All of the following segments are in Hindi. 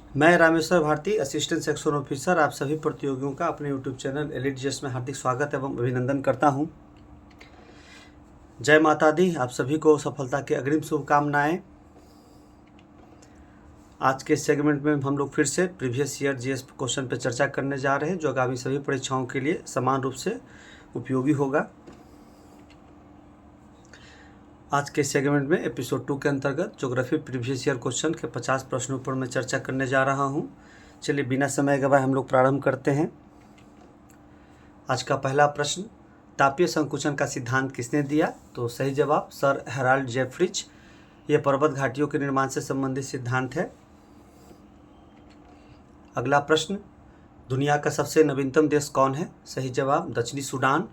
मैं Rameshwar Bharti, assistant section officer, आप सभी प्रतियोगियों का अपने यूट्यूब चैनल एलिट जीएस में हार्दिक स्वागत एवं अभिनंदन करता हूं। जय माता दी। आप सभी को सफलता की अग्रिम शुभकामनाएं। आज के सेगमेंट में हम लोग फिर से प्रीवियस ईयर जीएस क्वेश्चन पर चर्चा करने जा रहे हैं, जो आगामी सभी परीक्षाओं के लिए समान रूप से उपयोगी होगा। आज के सेगमेंट में एपिसोड 2 के अंतर्गत ज्योग्राफी प्रीवियस ईयर क्वेश्चन के 50 प्रश्नों पर मैं चर्चा करने जा रहा हूं। चलिए बिना समय गवाए हम लोग प्रारंभ करते हैं। आज का पहला प्रश्न, तापीय संकुचन का सिद्धांत किसने दिया? तो सही जवाब सर हेराल्ड जेफ्रिच। यह पर्वत घाटियों के निर्माण से संबंधित सिद्धांत है। अगला प्रश्न, दुनिया का सबसे नवीनतम देश कौन है? सही जवाब दक्षिणी सूडान।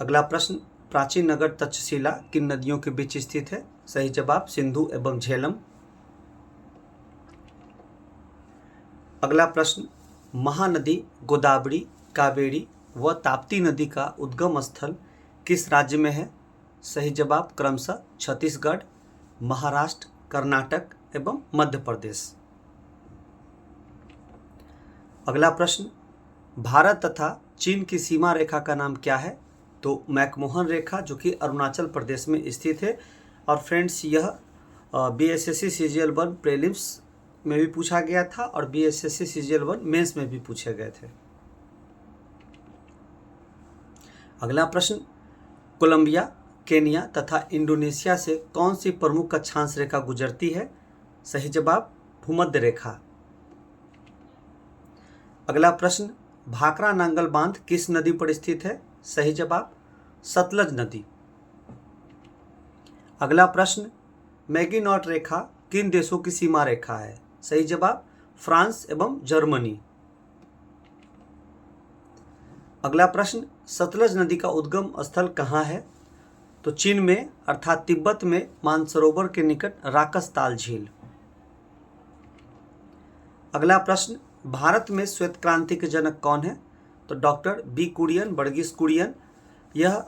अगला प्रश्न, प्राचीन नगर तक्षशिला किन नदियों के बीच स्थित है? सही जवाब सिंधु एवं झेलम। अगला प्रश्न, महानदी गोदावरी, कावेरी व ताप्ती नदी का उद्गम स्थल किस राज्य में है? सही जवाब क्रमशः छत्तीसगढ़, महाराष्ट्र, कर्नाटक एवं मध्य प्रदेश। अगला प्रश्न, भारत तथा चीन की सीमा रेखा का नाम क्या है? तो मैकमोहन रेखा, जो कि अरुणाचल प्रदेश में स्थित है। और फ्रेंड्स, यह बीएसएससी सीजीएल 1 प्रीलिम्स में भी पूछा गया था और बीएसएससी सीजीएल 1 मेंस में भी पूछे गए थे। अगला प्रश्न, कोलंबिया, केनिया तथा इंडोनेशिया से कौन सी प्रमुख अक्षांश रेखा गुजरती है? सही जवाब भूमध्य रेखा। अगला प्रश्न, भाखड़ा नांगल बांध किस नदी पर स्थित है? सही जवाब सतलज नदी। अगला प्रश्न, मैगिनॉट रेखा किन देशों की सीमा रेखा है? सही जवाब फ्रांस एवं जर्मनी। अगला प्रश्न, सतलज नदी का उद्गम स्थल कहाँ है? तो चीन में अर्थात तिब्बत में मानसरोवर के निकट राकसताल झील। अगला प्रश्न, भारत में श्वेत क्रांति के जनक कौन है? तो डॉक्टर बी कुरियन, वर्गीस कुरियन। यह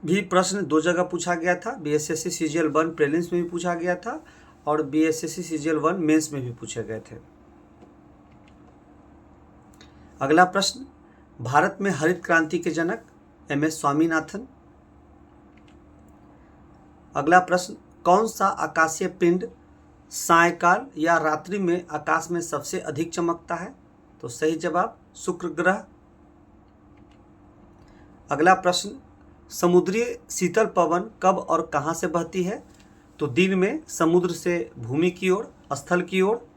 भी प्रश्न 2 जगह पूछा गया था, बीएसएससी सीजीएल 1 प्रीलिम्स में भी पूछा गया था और बीएसएससी सीजीएल 1 मेंस में भी पूछे गए थे। अगला प्रश्न, भारत में हरित क्रांति के जनक एमएस स्वामीनाथन। अगला प्रश्न, कौन सा आकाशीय पिंड सायंकाल या रात्रि में आकाश में सबसे अधिक चमकता है? तो सही जवाब शुक्र ग्रह। अगला प्रश्न, समुद्रीय शीतल पवन कब और कहां से बहती है? तो दिन में समुद्र से भूमि की ओर, स्थल की ओर।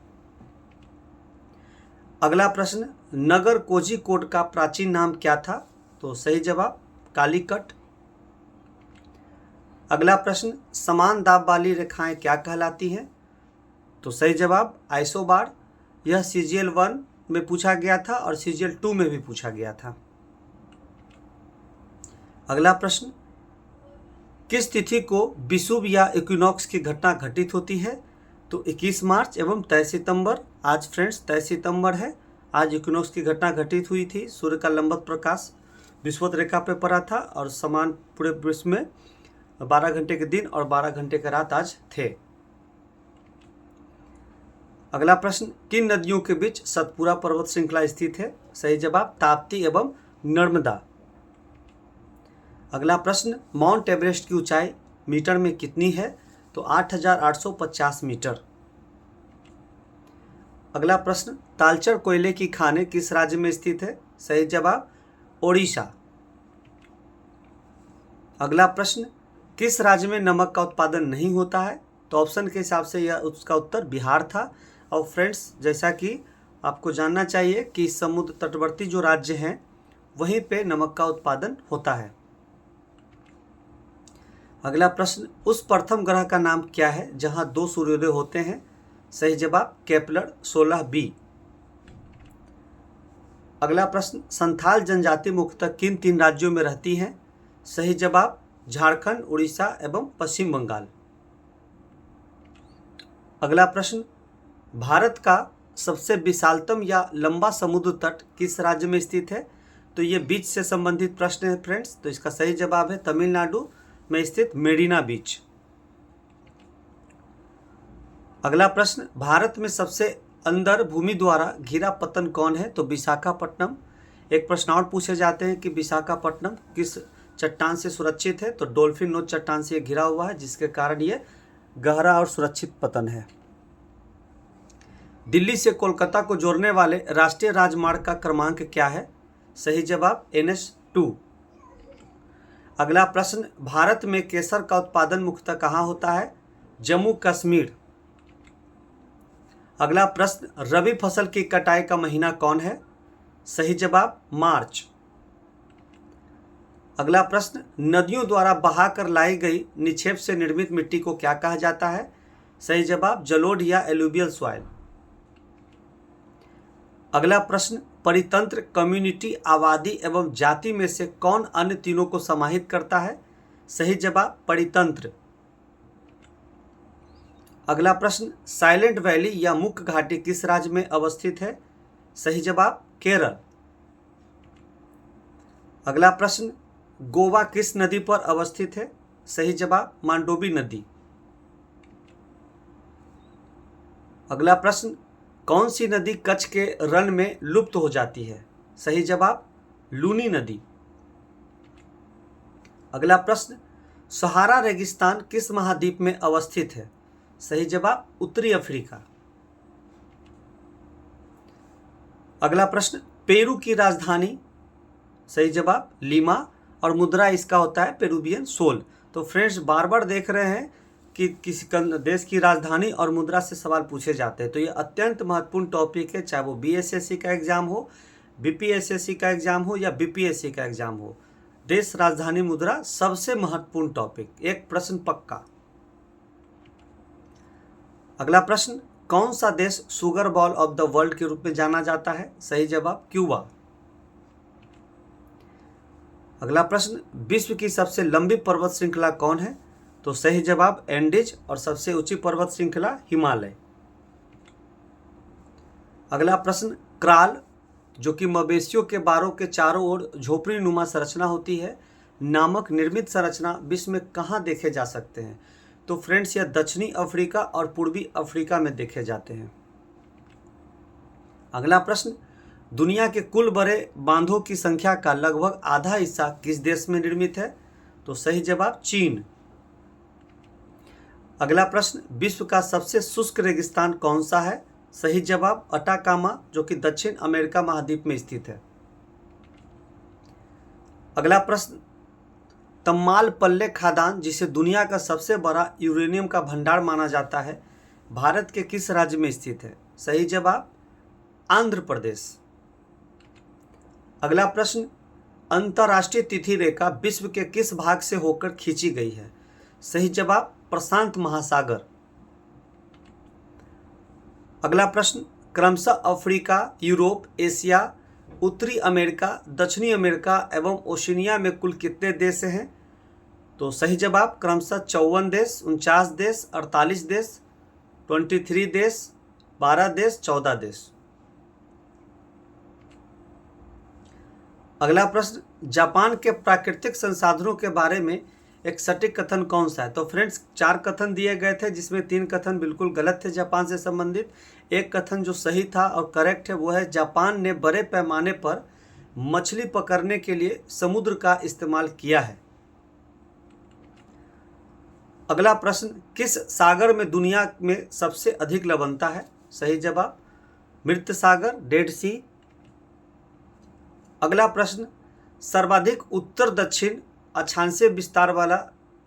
अगला प्रश्न, नगर कोझिकोड का प्राचीन नाम क्या था? तो सही जवाब कालीकट। अगला प्रश्न, समान दाब वाली रेखाएं क्या कहलाती हैं? तो सही जवाब आइसोबार। यह सीजीएल 1 में पूछा गया था और सीजीएल 2 में भी पूछा गया था। अगला प्रश्न, किस तिथि को विषुव या इक्विनॉक्स की घटना घटित होती है? तो 21 मार्च एवं 23 सितंबर। आज फ्रेंड्स 23 सितंबर है। आज इक्विनॉक्स की घटना घटित हुई थी। सूर्य का लंबवत प्रकाश विषुवत रेखा पे पड़ा था और समान पूरे विश्व में 12 घंटे के दिन और 12 घंटे के रात आज थे। अगला प्रश्न, किन नदियों के बीच सतपुरा पर्वत श्रृंखला स्थित है? सही जवाब ताप्ती एवं नर्मदा। अगला प्रश्न, माउंट एवरेस्ट की ऊंचाई मीटर में कितनी है? तो 8,850 मीटर। अगला प्रश्न, तालचर कोयले की खानें किस राज्य में स्थित है? सही जवाब ओडिशा। अगला प्रश्न, किस राज्य में नमक का उत्पादन नहीं होता है? तो ऑप्शन के हिसाब से यह उसका उत्तर बिहार था। और फ्रेंड्स, जैसा कि आपको जानना चाहिए कि समुद्र तटवर्ती जो राज्य हैं वहीं पे नमक का उत्पादन होता है। अगला प्रश्न, उस प्रथम ग्रह का नाम क्या है जहां 2 सूर्योदय होते हैं? सही जवाब केपलर 16b। अगला प्रश्न, संथाल जनजाति मुख्यतः किन 3 राज्यों में रहती हैं? सही जवाब झारखंड, उड़ीसा एवं पश्चिम बंगाल। अगला प्रश्न, भारत का सबसे विशालतम या लंबा समुद्र तट किस राज्य में स्थित है? तो ये बीच से संबंधित प्रश्न है फ्रेंड्स। तो इसका सही जवाब है तमिलनाडु में स्थित मेरिना बीच। अगला प्रश्न, भारत में सबसे अंदर भूमि द्वारा घिरा पत्तन कौन है? तो विशाखापट्टनम। एक प्रश्न और पूछे जाते हैं कि विशाखापट्टनम किस चट्टान से सुरक्षित है? तो डॉल्फिन नोच चट्टान से घिरा हुआ है, जिसके कारण ये गहरा और सुरक्षित पतन है। दिल्ली से कोलकाता को जोड़ने वाले राष्ट्रीय राजमार्ग का क्रमांक क्या है? सही जवाब NH2। अगला प्रश्न, भारत में केसर का उत्पादन मुख्यतः कहाँ होता है? जम्मू कश्मीर। अगला प्रश्न, रबी फसल की कटाई का महीना कौन है? सही जवाब मार्च। अगला प्रश्न, नदियों द्वारा बहाकर लाई गई निक्षेप से निर्मित मिट्टी को क्या कहा जाता है? सही जवाब जलोढ़ या एलुवियल सॉइल। अगला प्रश्न, परितंत्र, कम्युनिटी, आबादी एवं जाति में से कौन अन्य तीनों को समाहित करता है? सही जवाब परितंत्र। अगला प्रश्न, साइलेंट वैली या मुक् घाटी किस राज्य में अवस्थित है? सही जवाब केरल। अगला प्रश्न, गोवा किस नदी पर अवस्थित है? सही जवाब मांडोवी नदी। अगला प्रश्न, कौन सी नदी कच्छ के रण में लुप्त हो जाती है? सही जवाब लूनी नदी। अगला प्रश्न, सहारा रेगिस्तान किस महाद्वीप में अवस्थित है? सही जवाब उत्तरी अफ्रीका। अगला प्रश्न, पेरू की राजधानी? सही जवाब लीमा, और मुद्रा इसका होता है पेरुवियन सोल। तो फ्रेंड्स, बार बार देख रहे हैं कि किसी देश की राजधानी और मुद्रा से सवाल पूछे जाते हैं, तो ये अत्यंत महत्वपूर्ण टॉपिक है, चाहे वो BSSC का एग्जाम हो, BPSSC का एग्जाम हो या BPSC का एग्जाम हो। देश, राजधानी, मुद्रा सबसे महत्वपूर्ण टॉपिक, एक प्रश्न पक्का। अगला प्रश्न, कौन सा देश sugar ball of the world के रूप में जाना जाता है? सही जवाब क्यूबा। अगला प्रश्न, विश्व की सबसे लंबी पर्वत श्रृंखला कौन है? तो सही जवाब एंडीज, और सबसे ऊंची पर्वत श्रृंखला हिमालय। अगला प्रश्न, क्राल, जो कि मवेशियों के बारों के चारों ओर झोपड़ी नुमा संरचना होती है, नामक निर्मित संरचना विश्व में कहाँ देखे जा सकते हैं? तो फ्रेंड्स, यह दक्षिणी अफ्रीका और पूर्वी अफ्रीका में देखे जाते हैं। अगला प्रश्न, दुनिया के कुल बड़े बांधों की संख्या का लगभग आधा हिस्सा किस देश में निर्मित है? तो सही जवाब चीन। अगला प्रश्न, विश्व का सबसे शुष्क रेगिस्तान कौन सा है? सही जवाब अटाकामा, जो कि दक्षिण अमेरिका महाद्वीप में स्थित है। अगला प्रश्न, तम्मालपल्ले खदान, जिसे दुनिया का सबसे बड़ा यूरेनियम का भंडार माना जाता है, भारत के किस राज्य में स्थित है? सही जवाब आंध्र प्रदेश। अगला प्रश्न, अंतर्राष्ट्रीय तिथि रेखा विश्व के किस भाग से होकर खींची गई है? सही जवाब प्रशांत महासागर। अगला प्रश्न, क्रमशः अफ्रीका, यूरोप, एशिया, उत्तरी अमेरिका, दक्षिणी अमेरिका एवं ओशिनिया में कुल कितने देश हैं? तो सही जवाब क्रमशः 54 देश, 49 देश, 48 देश, 23 देश, 12 देश, 14 देश। अगला प्रश्न, जापान के प्राकृतिक संसाधनों के बारे में एक सटीक कथन कौन सा है? तो फ्रेंड्स, 4 कथन दिए गए थे, जिसमें 3 कथन बिल्कुल गलत थे जापान से संबंधित। एक कथन जो सही था और करेक्ट है वो है, जापान ने बड़े पैमाने पर मछली पकड़ने के लिए समुद्र का इस्तेमाल किया है। अगला प्रश्न, किस सागर में दुनिया में सबसे अधिक लवणता है? सही जवाब मृत सागर, डेड सी। अगला प्रश्न, सर्वाधिक उत्तर दक्षिण अक्षांशीय विस्तार वाला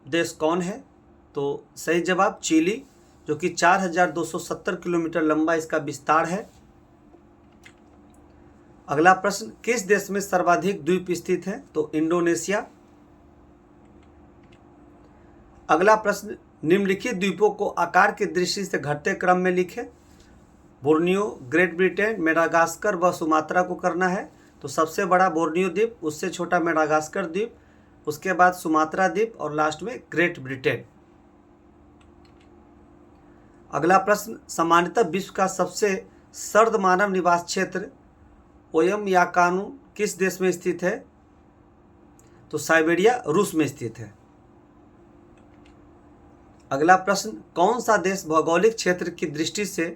देश कौन है? तो सही जवाब चिली, जो कि 4270 किलोमीटर लंबा इसका विस्तार है। अगला प्रश्न, किस देश में सर्वाधिक द्वीप स्थित है? तो इंडोनेशिया। अगला प्रश्न, निम्नलिखित द्वीपों को आकार की दृष्टि से घटते क्रम में लिखें। बोर्नियो, ग्रेट ब्रिटेन, मेडागास्कर व सुमात्रा को करना है। तो सबसे बड़ा बोर्नियो द्वीप, उससे छोटा मेडागास्कर द्वीप, उसके बाद सुमात्रा द्वीप और लास्ट में ग्रेट ब्रिटेन। अगला प्रश्न, सामान्यतः विश्व का सबसे सर्द मानव निवास क्षेत्र ओयमयाकानु किस देश में स्थित है? तो साइबेरिया, रूस में स्थित है। अगला प्रश्न, कौन सा देश भौगोलिक क्षेत्र की दृष्टि से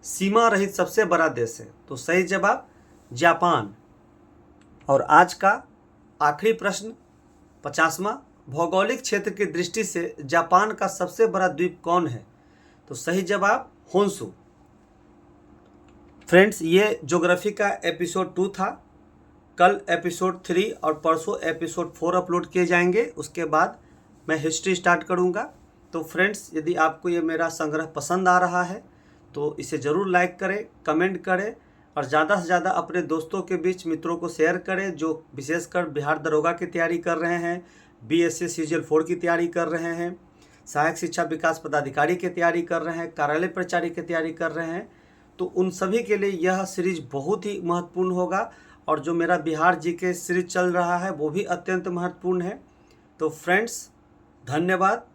सीमा रहित सबसे बड़ा देश है? तो सही जवाब जापान। और आज का आखिरी प्रश्न 50वां, भौगोलिक क्षेत्र की दृष्टि से जापान का सबसे बड़ा द्वीप कौन है? तो सही जवाब होन्शु। फ्रेंड्स, ये ज्योग्राफी का एपिसोड 2 था। कल एपिसोड 3 और परसों एपिसोड 4 अपलोड किए जाएंगे। उसके बाद मैं हिस्ट्री स्टार्ट करूँगा। तो फ्रेंड्स, यदि आपको ये मेरा संग्रह पसंद आ रहा है तो इसे ज़रूर लाइक करें, कमेंट करें और ज़्यादा से ज़्यादा अपने दोस्तों के बीच, मित्रों को शेयर करें जो विशेषकर बिहार दरोगा की तैयारी कर रहे हैं, BSc सीजीएल 4 की तैयारी कर रहे हैं, सहायक शिक्षा विकास पदाधिकारी की तैयारी कर रहे हैं, कार्यालय प्रचारी की तैयारी कर रहे हैं। तो उन सभी के लिए यह सीरीज बहुत ही महत्वपूर्ण होगा। और जो मेरा बिहार जीके सीरीज चल रहा है वो भी अत्यंत महत्वपूर्ण है। तो फ्रेंड्स, धन्यवाद।